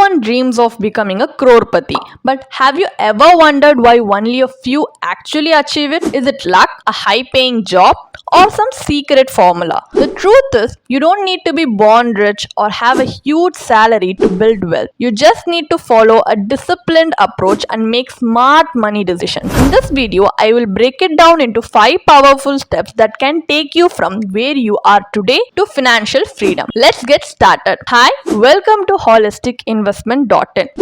Everyone dreams of becoming a Crorepati, but have you ever wondered why only a few actually achieve it? Is it luck, a high paying job, or some secret formula? The truth is, you don't need to be born rich or have a huge salary to build wealth. You just need to follow a disciplined approach and make smart money decisions. In this video, I will break it down into 5 powerful steps that can take you from where you are today to financial freedom. Let's get started. Hi, welcome to holisticinvestment.in,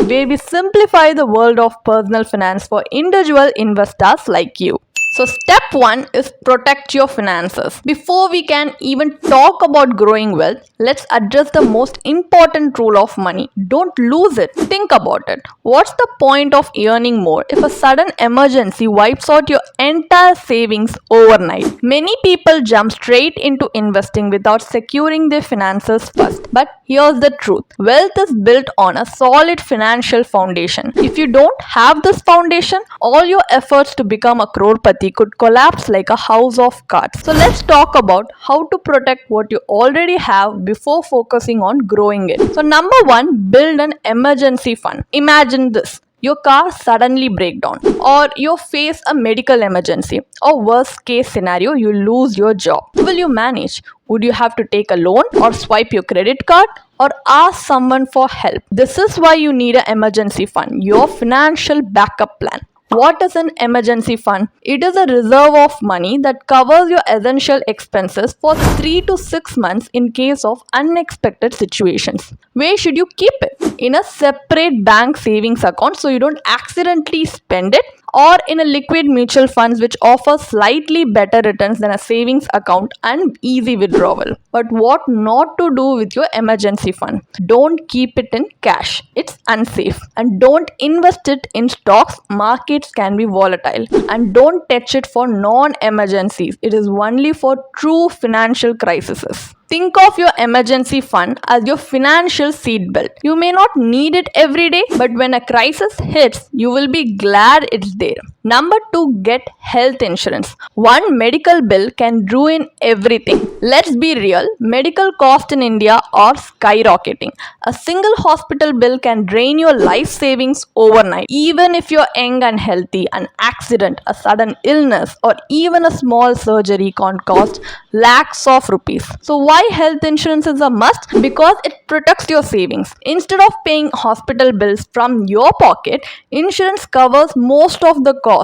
where we simplify the world of personal finance for individual investors like you. So step 1 is protect your finances. Before we can even talk about growing wealth, let's address the most important rule of money. Don't lose it. Think about it. What's the point of earning more if a sudden emergency wipes out your entire savings overnight? Many people jump straight into investing without securing their finances first. But here's the truth. Wealth is built on a solid financial foundation. If you don't have this foundation, all your efforts to become a Crorepati could collapse like a house of cards. So let's talk about how to protect what you already have before focusing on growing it. So number 1, build an emergency fund. Imagine this. Your car suddenly breaks down, or you face a medical emergency, or worst case scenario, you lose your job. How will you manage? Would you have to take a loan or swipe your credit card or ask someone for help? This is why you need an emergency fund, your financial backup plan. What is an emergency fund? It is a reserve of money that covers your essential expenses for 3 to 6 months in case of unexpected situations. Where should you keep it? In a separate bank savings account so you don't accidentally spend it, or in a liquid mutual funds which offers slightly better returns than a savings account and easy withdrawal. But what not to do with your emergency fund? Don't keep it in cash. It's unsafe. And don't invest it in stocks. Markets can be volatile. And don't touch it for non-emergencies. It is only for true financial crises. Think of your emergency fund as your financial seatbelt. You may not need it every day, but when a crisis hits, you will be glad it's there. Number 2, get health insurance. One medical bill can ruin everything. Let's be real, medical costs in India are skyrocketing. A single hospital bill can drain your life savings overnight. Even if you're young and healthy, an accident, a sudden illness, or even a small surgery can cost lakhs of rupees. So why health insurance is a must? Because it protects your savings. Instead of paying hospital bills from your pocket, insurance covers most of the cost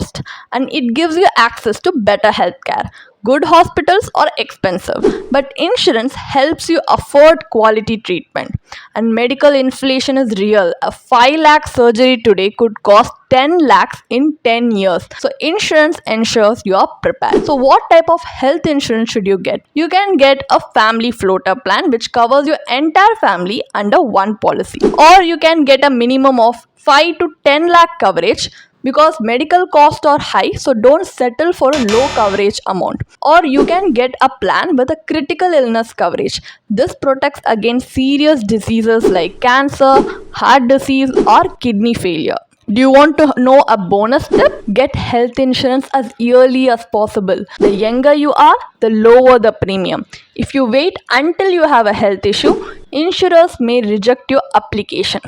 and it gives you access to better healthcare. Good hospitals are expensive, but insurance helps you afford quality treatment. And medical inflation is real. A 5 lakh surgery today could cost 10 lakhs in 10 years. So insurance ensures you are prepared. So what type of health insurance should you get? You can get a family floater plan which covers your entire family under one policy. Or you can get a minimum of 5 to 10 lakh coverage, because medical costs are high, so don't settle for a low coverage amount. Or you can get a plan with a critical illness coverage. This protects against serious diseases like cancer, heart disease, or kidney failure. Do you want to know a bonus tip? Get health insurance as early as possible. The younger you are, the lower the premium. If you wait until you have a health issue, insurers may reject your application.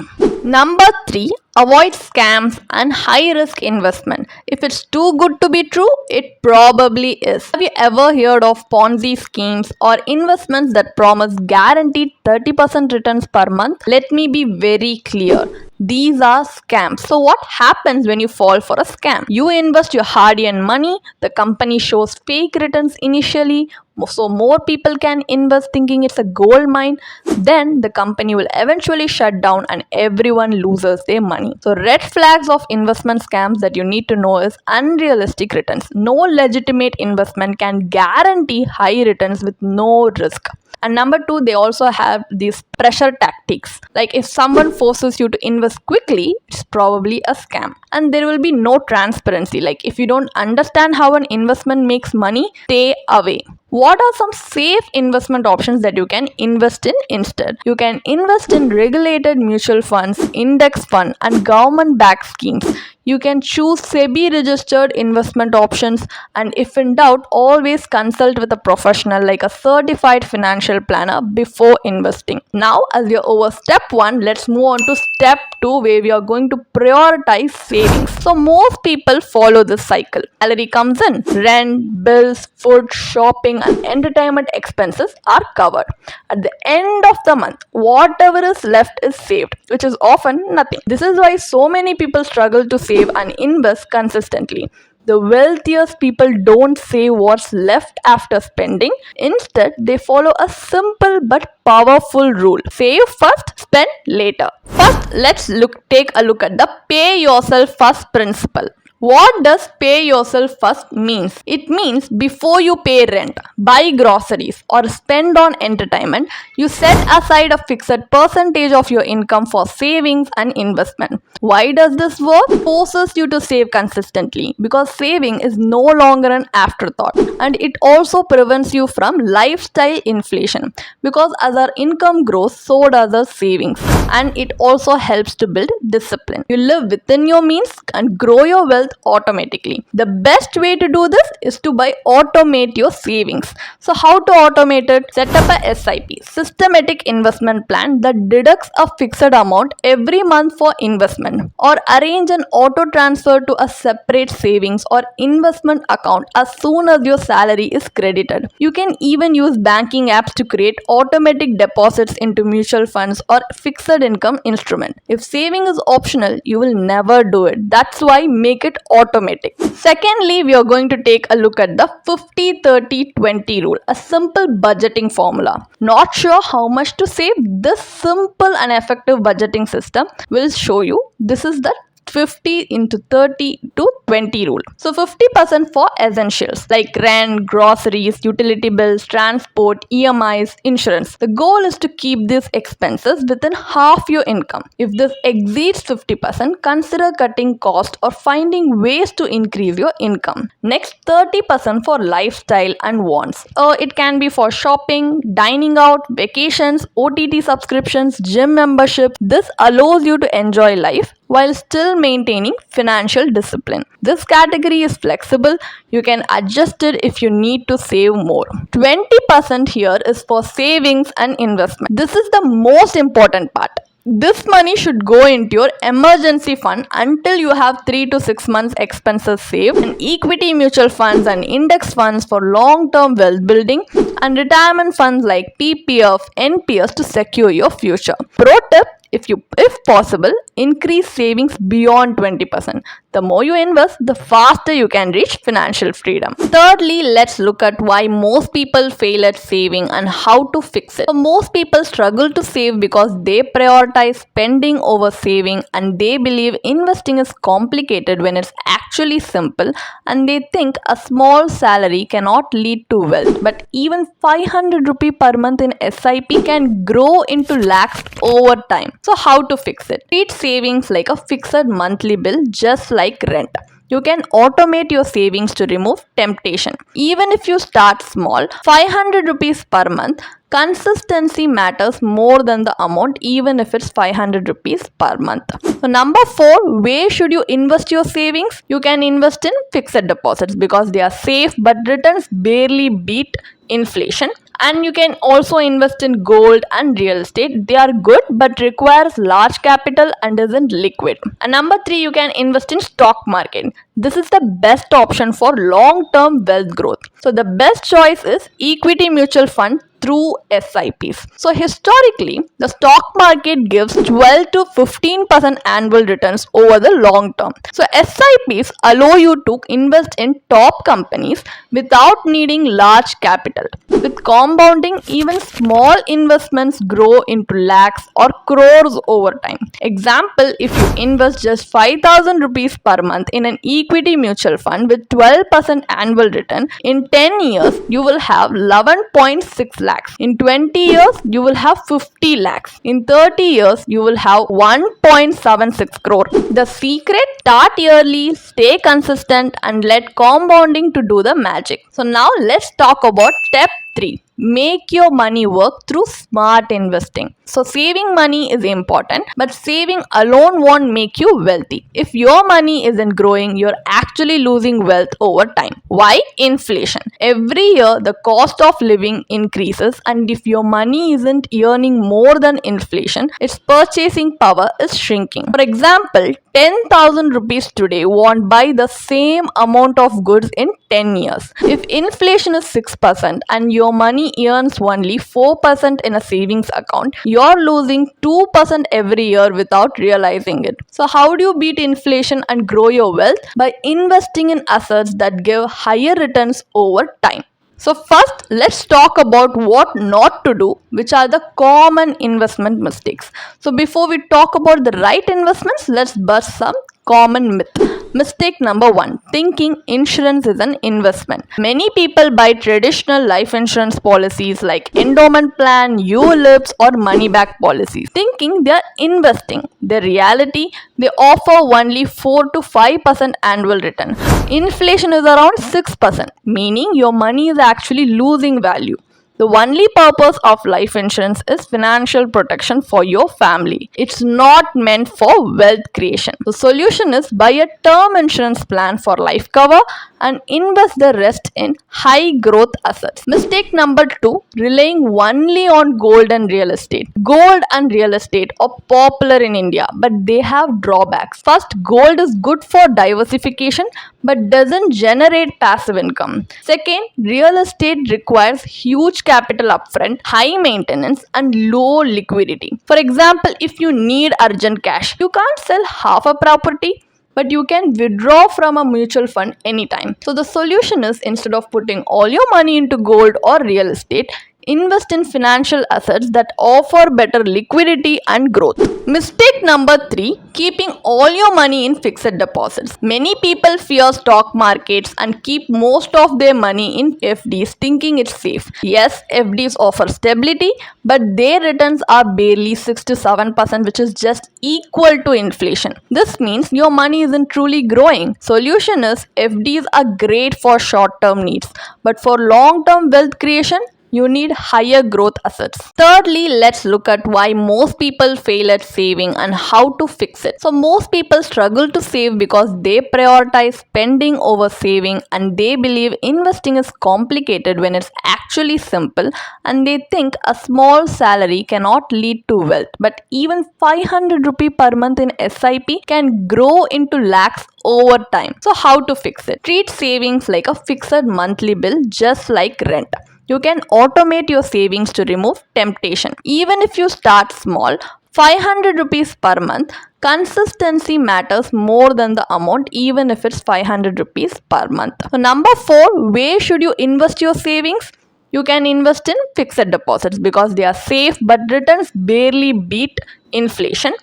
Number 3, avoid scams and high-risk investment. If it's too good to be true, it probably is. Have you ever heard of Ponzi schemes or investments that promise guaranteed 30% returns per month? Let me be very clear. These are scams. So what happens when you fall for a scam? You invest your hard-earned money, the company shows fake returns initially, so more people can invest thinking it's a gold mine. Then the company will eventually shut down and everyone loses their money. So red flags of investment scams that you need to know is unrealistic returns. No legitimate investment can guarantee high returns with no risk. And number 2, they also have these pressure tactics. Like if someone forces you to invest quickly, it's probably a scam. And there will be no transparency. Like if you don't understand how an investment makes money, stay away. What are some safe investment options that you can invest in instead? You can invest in regulated mutual funds, index fund, and government backed schemes. You can choose SEBI registered investment options, and if in doubt, always consult with a professional like a certified financial planner before investing. Now, as we are over step 1, let's move on to step 2, where we are going to prioritize savings. So, most people follow this cycle. Salary comes in, rent, bills, food, shopping, and entertainment expenses are covered. At the end of the month, whatever is left is saved, which is often nothing. This is why so many people struggle to save and invest consistently. The wealthiest people don't save what's left after spending. Instead, they follow a simple but powerful rule. Save first, spend later. First, let's take a look at the pay yourself first principle. What does pay yourself first means? It means before you pay rent, buy groceries, or spend on entertainment, you set aside a fixed percentage of your income for savings and investment. Why does this work? It forces you to save consistently because saving is no longer an afterthought, and it also prevents you from lifestyle inflation because as our income grows, so does our savings, and it also helps to build discipline. You live within your means and grow your wealth automatically. The best way to do this is to automate your savings. So how to automate it? Set up a SIP, systematic investment plan, that deducts a fixed amount every month for investment, or arrange an auto transfer to a separate savings or investment account as soon as your salary is credited. You can even use banking apps to create automatic deposits into mutual funds or fixed income instrument. If saving is optional, you will never do it. That's why make it automatic. Secondly, we are going to take a look at the 50-30-20 rule, a simple budgeting formula. Not sure how much to save? This simple and effective budgeting system will show you. This is the 50 into 30 to 20 rule. So 50% for essentials like rent, groceries, utility bills, transport, EMIs, insurance. The goal is to keep these expenses within half your income. If this exceeds 50%, consider cutting costs or finding ways to increase your income. Next, 30% for lifestyle and wants. It can be for shopping, dining out, vacations, OTT subscriptions, gym membership. This allows you to enjoy life while still maintaining financial discipline. This category is flexible. You can adjust it if you need to save more. 20% here is for savings and investment. This is the most important part. This money should go into your emergency fund until you have 3 to 6 months expenses saved, and equity mutual funds and index funds for long-term wealth building, and retirement funds like PPF, NPS to secure your future. Pro tip: if possible, increase savings beyond 20%. The more you invest, the faster you can reach financial freedom. Thirdly, let's look at why most people fail at saving and how to fix it. So most people struggle to save because they prioritize spending over saving, and they believe investing is complicated when it's actually simple, and they think a small salary cannot lead to wealth. But even 500 rupee per month in SIP can grow into lakhs over time. So how to fix it? Treat savings like a fixed monthly bill, just like rent. You can automate your savings to remove temptation. Even if you start small, 500 rupees per month, consistency matters more than the amount, even if it's 500 rupees per month. So number 4, where should you invest your savings? You can invest in fixed deposits because they are safe, but returns barely beat inflation. And you can also invest in gold and real estate. They are good but requires large capital and isn't liquid. And number 3, you can invest in stock market. This is the best option for long-term wealth growth. So the best choice is equity mutual fund through SIPs. So historically, the stock market gives 12 to 15% annual returns over the long term. So SIPs allow you to invest in top companies without needing large capital. With compounding, even small investments grow into lakhs or crores over time. Example, if you invest just 5,000 rupees per month in an equity mutual fund with 12% annual return, in 10 years, you will have 11.6 lakhs lakhs. In 20 years, you will have 50 lakhs. In 30 years, you will have 1.76 crore. The secret? Start early, stay consistent, and let compounding to do the magic. So now let's talk about step 3. Make your money work through smart investing. So saving money is important, but saving alone won't make you wealthy. If your money isn't growing, you're actually losing wealth over time. Why? Inflation. Every year, the cost of living increases, and if your money isn't earning more than inflation, its purchasing power is shrinking. For example, 10,000 rupees today won't buy the same amount of goods in 10 years. If inflation is 6% and your money earns only 4% in a savings account, you're losing 2% every year without realizing it. So how do you beat inflation and grow your wealth? By investing in assets that give higher returns over time. So first, let's talk about what not to do, which are the common investment mistakes. So before we talk about the right investments, let's bust some common myth. Mistake number 1, thinking insurance is an investment. Many people buy traditional life insurance policies like endowment plan, ULIPs or money back policies, thinking they are investing. The reality, they offer only 4 to 5% annual return. Inflation is around 6%, meaning your money is actually losing value. The only purpose of life insurance is financial protection for your family. It's not meant for wealth creation. The solution is buy a term insurance plan for life cover and invest the rest in high growth assets. Mistake number 2, relying only on gold and real estate. Gold and real estate are popular in India, but they have drawbacks. First, gold is good for diversification but doesn't generate passive income. Second, real estate requires huge capital upfront, high maintenance, and low liquidity. For example, if you need urgent cash, you can't sell half a property, but you can withdraw from a mutual fund anytime. So the solution is, instead of putting all your money into gold or real estate, invest in financial assets that offer better liquidity and growth. Mistake number 3, keeping all your money in fixed deposits. Many people fear stock markets and keep most of their money in FDs thinking it's safe. Yes, FDs offer stability, but their returns are barely 6 to 7%, which is just equal to inflation. This means your money isn't truly growing. Solution is, FDs are great for short-term needs, but for long-term wealth creation, you need higher growth assets. Thirdly, let's look at why most people fail at saving and how to fix it. So most people struggle to save because they prioritize spending over saving, and they believe investing is complicated when it's actually simple, and they think a small salary cannot lead to wealth. But even 500 rupee per month in SIP can grow into lakhs over time. So how to fix it? Treat savings like a fixed monthly bill, just like rent. You can automate your savings to remove temptation. Even if you start small, 500 rupees per month, consistency matters more than the amount, even if it's 500 rupees per month. So number 4, where should you invest your savings? You can invest in fixed deposits because they are safe, but returns barely beat inflation.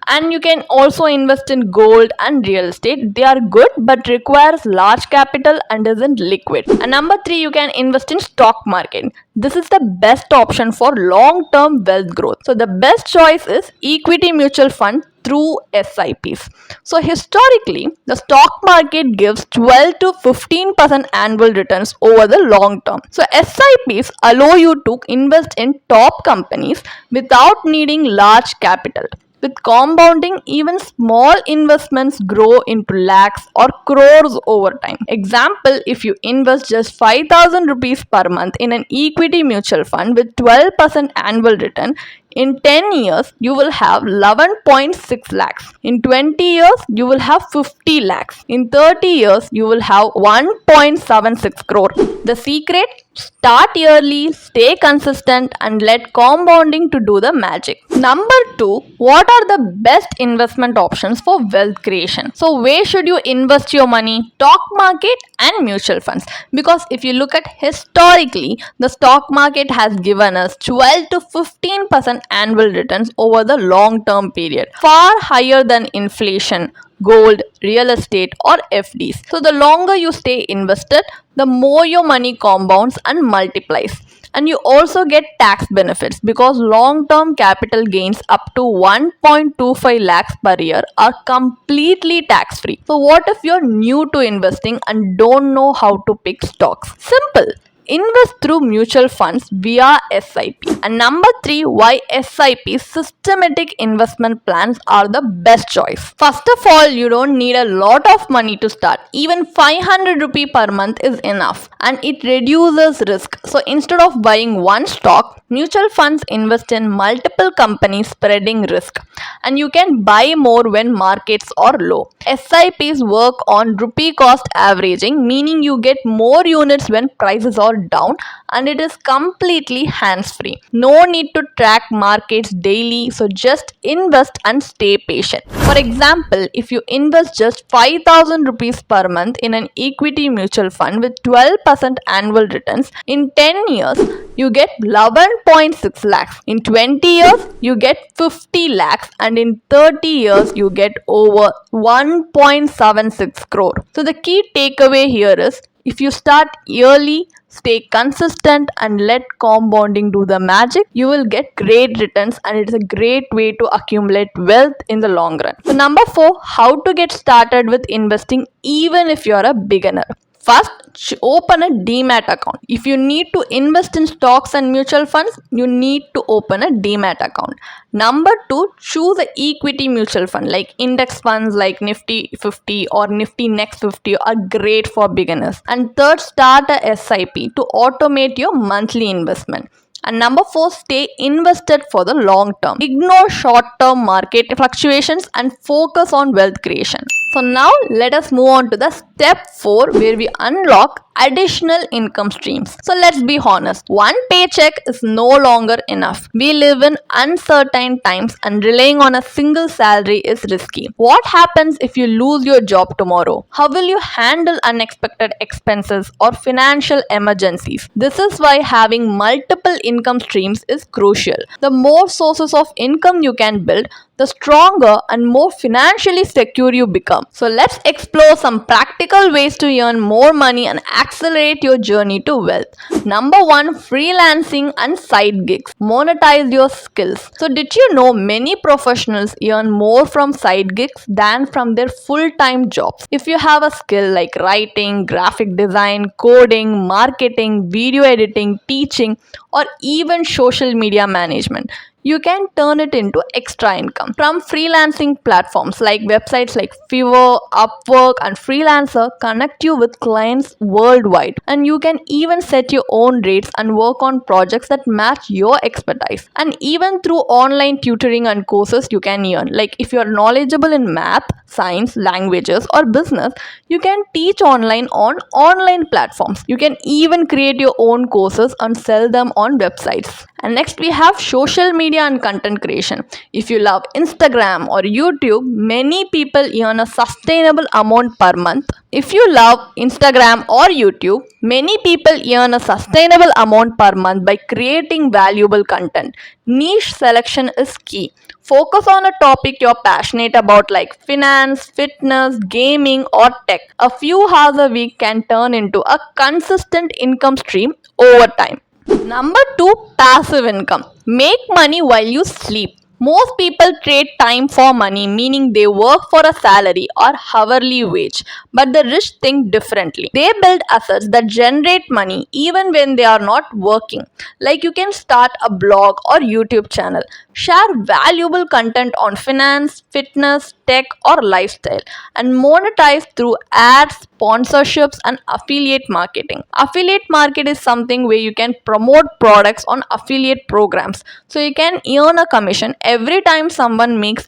And you can also invest in gold and real estate. They are good but requires large capital and isn't liquid. And number 3, you can invest in stock market. This is the best option for long-term wealth growth. So the best choice is equity mutual fund through SIPs. So historically, the stock market gives 12 to 15% annual returns over the long term. So SIPs allow you to invest in top companies without needing large capital. With compounding, even small investments grow into lakhs or crores over time. Example, if you invest just 5,000 rupees per month in an equity mutual fund with 12% annual return, in 10 years, you will have 11.6 lakhs. In 20 years, you will have 50 lakhs. In 30 years, you will have 1.76 crore. The secret? Start early, stay consistent, and let compounding to do the magic. Number 2, what are the best investment options for wealth creation? So where should you invest your money? Stock market and mutual funds. Because if you look at historically, the stock market has given us 12 to 15% annual returns over the long term period, far higher than inflation, gold, real estate or FDs. So the longer you stay invested, the more your money compounds and multiplies. And you also get tax benefits because long-term capital gains up to 1.25 lakhs per year are completely tax-free. So what if you're new to investing and don't know how to pick stocks? Simple. Invest through mutual funds via SIP. And number three, why SIP systematic investment plans are the best choice. First of all, you don't need a lot of money to start. Even 500 rupee per month is enough and it reduces risk. So instead of buying one stock, mutual funds invest in multiple companies spreading risk. And you can buy more when markets are low. SIPs work on rupee cost averaging, meaning you get more units when prices are down, and it is completely hands free. No need to track markets daily, so just invest and stay patient. For example, if you invest just 5,000 rupees per month in an equity mutual fund with 12% annual returns, in 10 years you get 11.6 lakhs. In 20 years you get 50 lakhs, and in 30 years you get over 1.76 crore. So the key takeaway here is, if you start early, stay consistent, and let compounding do the magic, you will get great returns, and it's a great way to accumulate wealth in the long run. So number 4, how to get started with investing even if you're a beginner. First, open a demat account. If you need to invest in stocks and mutual funds, you need to open a demat account. Number 2, choose an equity mutual fund like index funds like Nifty 50 or Nifty Next 50 are great for beginners. And third, start a SIP to automate your monthly investment. And number 4, stay invested for the long term. Ignore short term market fluctuations and focus on wealth creation. So now let us move on to the step 4, where we unlock additional income streams. So let's be honest, one paycheck is no longer enough. We live in uncertain times and relying on a single salary is risky. What happens if you lose your job tomorrow? How will you handle unexpected expenses or financial emergencies? This is why having multiple income streams is crucial. The more sources of income you can build, the stronger and more financially secure you become. So let's explore some practical ways to earn more money and accelerate your journey to wealth. Number 1, freelancing and side gigs. Monetize your skills. So did you know many professionals earn more from side gigs than from their full-time jobs? If you have a skill like writing, graphic design, coding, marketing, video editing, teaching, or even social media management, you can turn it into extra income from freelancing platforms like websites like Fiverr, Upwork, and Freelancer connect you with clients worldwide. And you can even set your own rates and work on projects that match your expertise. And even through online tutoring and courses, you can earn. Like if you are knowledgeable in math, science, languages, or business, you can teach online on online platforms. You can even create your own courses and sell them on websites. And next we have social media and content creation. If you love Instagram or YouTube, many people earn a sustainable amount per month. If you love Instagram or YouTube, many people earn a sustainable amount per month by creating valuable content. Niche selection is key. Focus on a topic you're passionate about like finance, fitness, gaming, or tech. A few hours a week can turn into a consistent income stream over time. Number 2, passive income. Make money while you sleep. Most people trade time for money, meaning they work for a salary or hourly wage. But the rich think differently. They build assets that generate money even when they are not working. Like you can start a blog or YouTube channel. Share valuable content on finance, fitness, tech, or lifestyle, and monetize through ads, sponsorships, and affiliate marketing. Affiliate market is something where you can promote products on affiliate programs. So you can earn a commission every time someone makes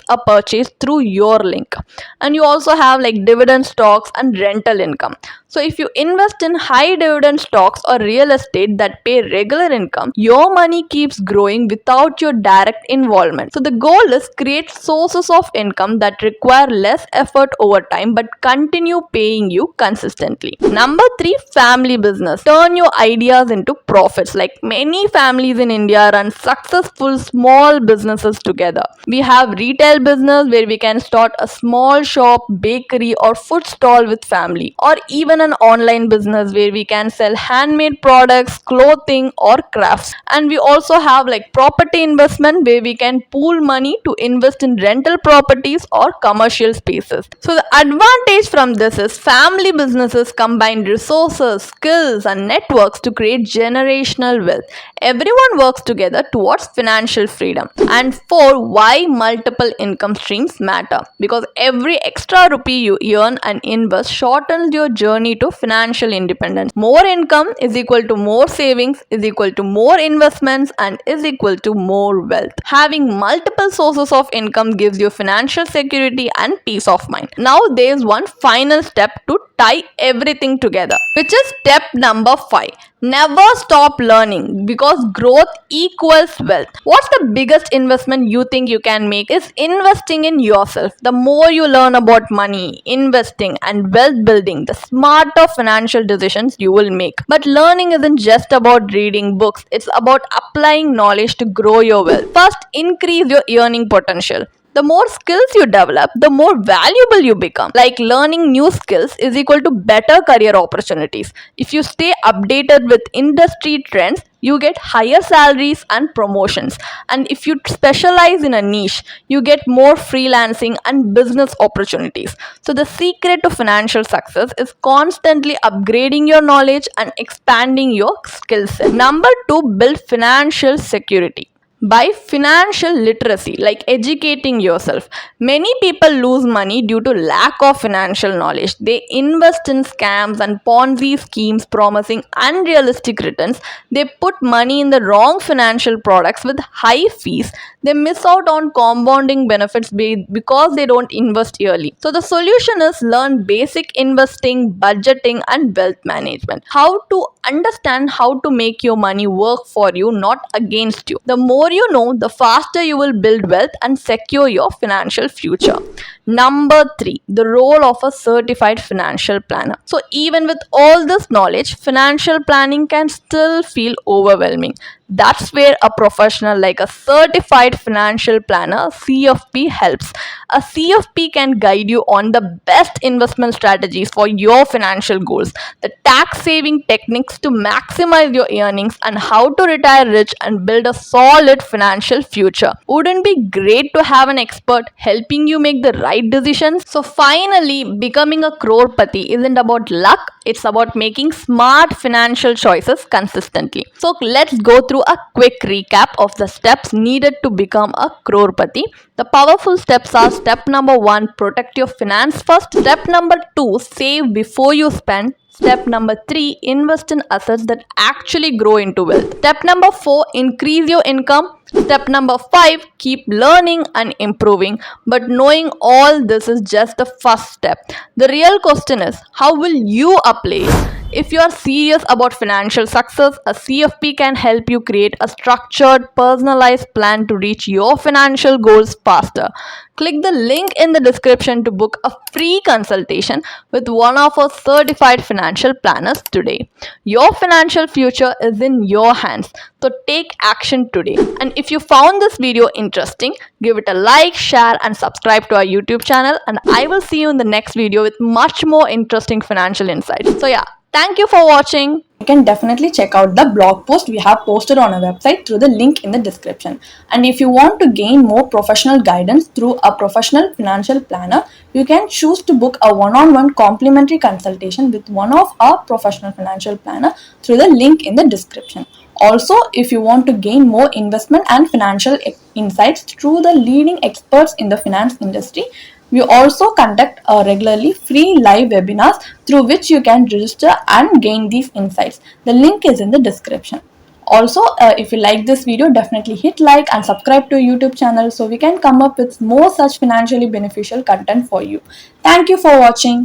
a purchase through your link. And you also have like dividend stocks and rental income. So if you invest in high dividend stocks or real estate that pay regular income, your money keeps growing without your direct involvement. So the goal is create sources of income that require less effort over time but continue paying you consistently. Number 3, family business. Turn your ideas into profits. Like many families in India run successful small businesses together. We have retail business where we can start a small shop, bakery, or food stall with family, or even a an online business where we can sell handmade products, clothing, or crafts. And we also have like property investment where we can pool money to invest in rental properties or commercial spaces. So the advantage from this is family businesses combine resources, skills, and networks to create generational wealth. Everyone works together towards financial freedom. And for why multiple income streams matter, because every extra rupee you earn and invest shortens your journey to financial independence. More income is equal to more savings, is equal to more investments, and is equal to more wealth. Having multiple sources of income gives you financial security and peace of mind. Now there's one final step to tie everything together, which is step number 5. Never stop learning, because growth equals wealth. What's the biggest investment you think you can make is investing in yourself. The more you learn about money, investing, and wealth building, the smarter financial decisions you will make. But learning isn't just about reading books, it's about applying knowledge to grow your wealth. First, increase your earning potential. The more skills you develop, the more valuable you become. Like learning new skills is equal to better career opportunities. If you stay updated with industry trends, you get higher salaries and promotions. And if you specialize in a niche, you get more freelancing and business opportunities. So the secret to financial success is constantly upgrading your knowledge and expanding your skill set. Number 2, build financial security by financial literacy, like educating yourself. Many people lose money due to lack of financial knowledge. They invest in scams and Ponzi schemes promising unrealistic returns. They put money in the wrong financial products with high fees. They miss out on compounding benefits because they don't invest early. So the solution is learn basic investing, budgeting, and wealth management. How to understand how to make your money work for you, not against you. The more you know, the faster you will build wealth and secure your financial future. Number 3, the role of a certified financial planner. So even with all this knowledge, financial planning can still feel overwhelming. That's where a professional like a certified financial planner, CFP, helps. A CFP can guide you on the best investment strategies for your financial goals, the tax saving techniques to maximize your earnings, and how to retire rich and build a solid financial future. Wouldn't it be great to have an expert helping you make the right decisions? So finally, becoming a crorepati isn't about luck, it's about making smart financial choices consistently. So let's go through a quick recap of the steps needed to become a crorepati. The powerful steps are: step number 1, protect your finance first. Step number 2, save before you spend. Step number 3, invest in assets that actually grow into wealth. Step number 4, increase your income. Step number 5, keep learning and improving. But knowing all this is just the first step. The real question is, how will you apply it? If you are serious about financial success, a CFP can help you create a structured, personalized plan to reach your financial goals faster. Click the link in the description to book a free consultation with one of our certified financial planners today. Your financial future is in your hands, so take action today. And if you found this video interesting, give it a like, share, and subscribe to our YouTube channel. And I will see you in the next video with much more interesting financial insights. So yeah, thank you for watching. You can definitely check out the blog post we have posted on our website through the link in the description. And if you want to gain more professional guidance through a professional financial planner, you can choose to book a one-on-one complimentary consultation with one of our professional financial planner through the link in the description. Also, if you want to gain more investment and financial insights through the leading experts in the finance industry, we also conduct regularly free live webinars through which you can register and gain these insights. The link is in the description. Also, if you like this video, definitely hit like and subscribe to our YouTube channel so we can come up with more such financially beneficial content for you. Thank you for watching.